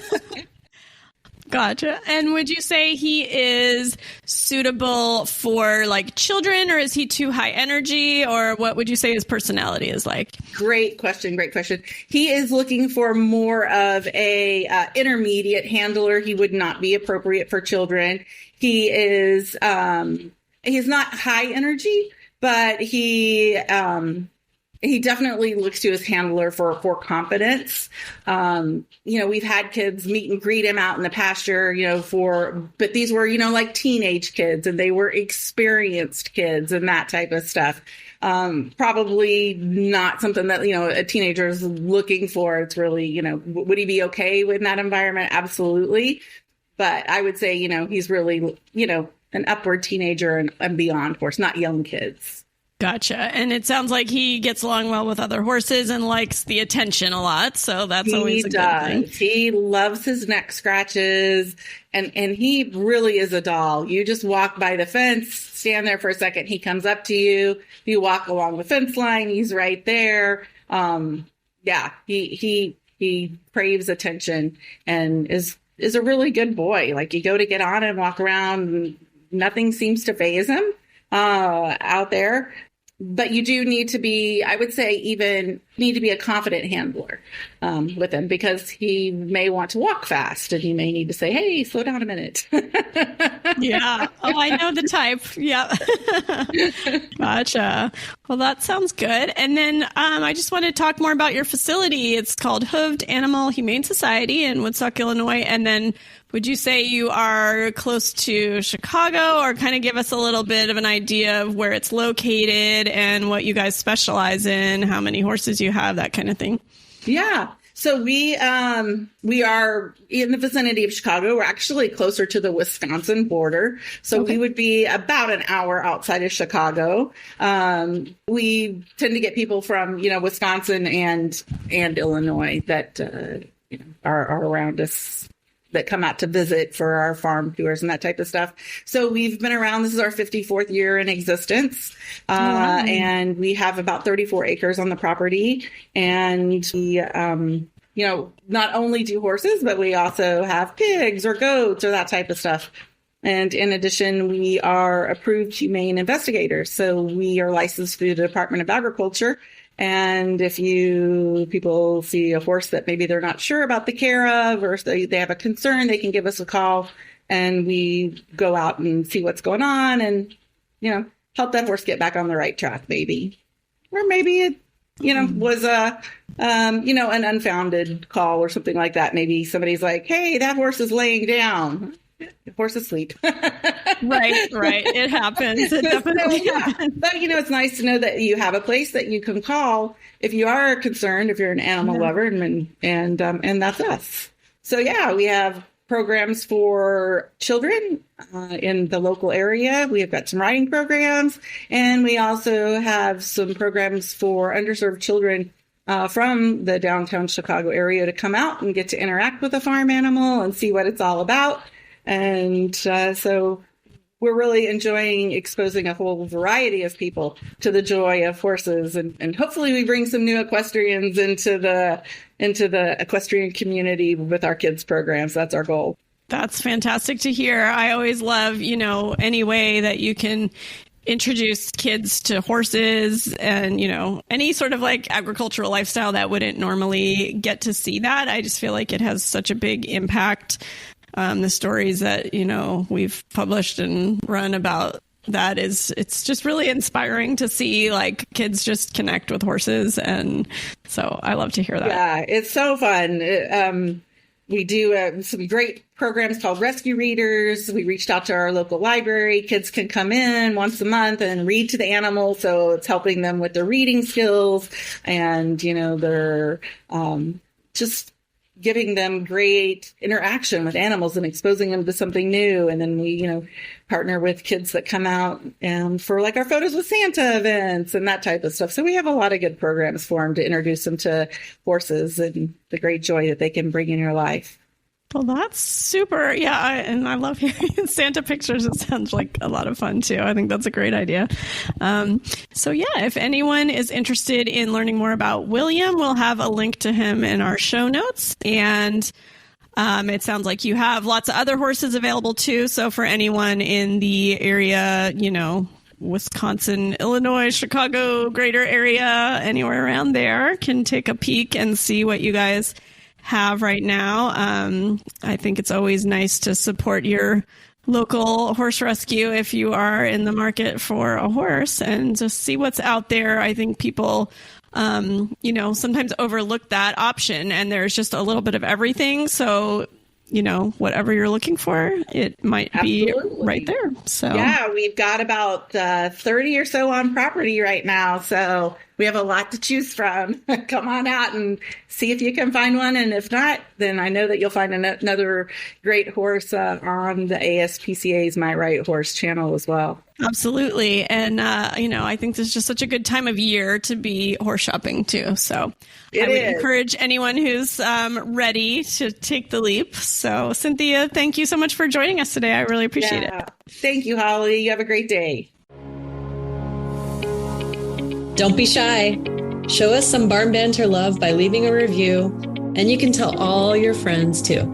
Gotcha. And would you say he is suitable for like children, or is he too high energy, or what would you say his personality is like? Great question. He is looking for more of a intermediate handler. He would not be appropriate for children. He is he's not high energy, but he definitely looks to his handler for confidence. You know, we've had kids meet and greet him out in the pasture, you know, but these were, you know, like teenage kids, and they were experienced kids and that type of stuff. Probably not something that, you know, a teenager is looking for. It's really, you know, would he be okay in that environment? Absolutely. But I would say, you know, he's really, you know, an upward teenager and beyond horse, not young kids. Gotcha. And it sounds like he gets along well with other horses and likes the attention a lot. So that's always a good thing. He loves his neck scratches, and he really is a doll. You just walk by the fence, stand there for a second. He comes up to you. You walk along the fence line. He's right there. Yeah, he craves attention and is a really good boy. Like, you go to get on and walk around, and nothing seems to faze him out there. But you do need to be, I would say, even need to be a confident handler with him, because he may want to walk fast, and he may need to say, hey, slow down a minute. Yeah. Oh, I know the type. Yeah. Gotcha. Well, that sounds good. And then I just want to talk more about your facility. It's called Hooved Animal Humane Society in Woodstock, Illinois. And then would you say you are close to Chicago, or kind of give us a little bit of an idea of where it's located and what you guys specialize in, how many horses you have, that kind of thing? Yeah. So we are in the vicinity of Chicago. We're actually closer to the Wisconsin border. So we would be about an hour outside of Chicago. We tend to get people from, you know, Wisconsin and Illinois that are around us, that come out to visit for our farm tours and that type of stuff. So we've been around. This is our 54th year in existence. And we have about 34 acres on the property. And we, not only do horses, but we also have pigs or goats or that type of stuff. And in addition, we are approved humane investigators. So we are licensed through the Department of Agriculture. And if people see a horse that maybe they're not sure about the care of, or they have a concern, they can give us a call, and we go out and see what's going on and, help that horse get back on the right track, maybe. Or maybe it, was an unfounded call or something like that. Maybe somebody's like, hey, that horse is laying down. The horse is asleep. Right. It happens. It definitely happens. But, it's nice to know that you have a place that you can call if you are concerned, if you're an animal lover, and that's us. So, we have programs for children in the local area. We have got some riding programs, and we also have some programs for underserved children from the downtown Chicago area to come out and get to interact with a farm animal and see what it's all about. And so we're really enjoying exposing a whole variety of people to the joy of horses. And hopefully we bring some new equestrians into the equestrian community with our kids programs. That's our goal. That's fantastic to hear. I always love, any way that you can introduce kids to horses and, any sort of like agricultural lifestyle that wouldn't normally get to see that. I just feel like it has such a big impact. The stories that, we've published and run about that it's just really inspiring to see like kids just connect with horses. And so I love to hear that. Yeah, it's so fun. We do some great programs called Rescue Readers. We reached out to our local library. Kids can come in once a month and read to the animals. So it's helping them with their reading skills and, they're just giving them great interaction with animals and exposing them to something new. And then we, partner with kids that come out for like our Photos with Santa events and that type of stuff. So we have a lot of good programs for them to introduce them to horses and the great joy that they can bring in your life. Well, that's super. Yeah. And I love hearing Santa pictures. It sounds like a lot of fun too. I think that's a great idea. So if anyone is interested in learning more about William, we'll have a link to him in our show notes. And it sounds like you have lots of other horses available too. So for anyone in the area, Wisconsin, Illinois, Chicago, greater area, anywhere around there can take a peek and see what you guys have right now. I think it's always nice to support your local horse rescue if you are in the market for a horse and just see what's out there. I think people, sometimes overlook that option, and there's just a little bit of everything. So, whatever you're looking for, it might be right there. So we've got about 30 or so on property right now. So we have a lot to choose from. Come on out and see if you can find one. And if not, then I know that you'll find another great horse on the ASPCA's My Right Horse channel as well. Absolutely. And, I think this is just such a good time of year to be horse shopping too. So I would encourage anyone who's ready to take the leap. So Cynthia, thank you so much for joining us today. I really appreciate it. Thank you, Holly. You have a great day. Don't be shy. Show us some barn banter love by leaving a review, and you can tell all your friends too.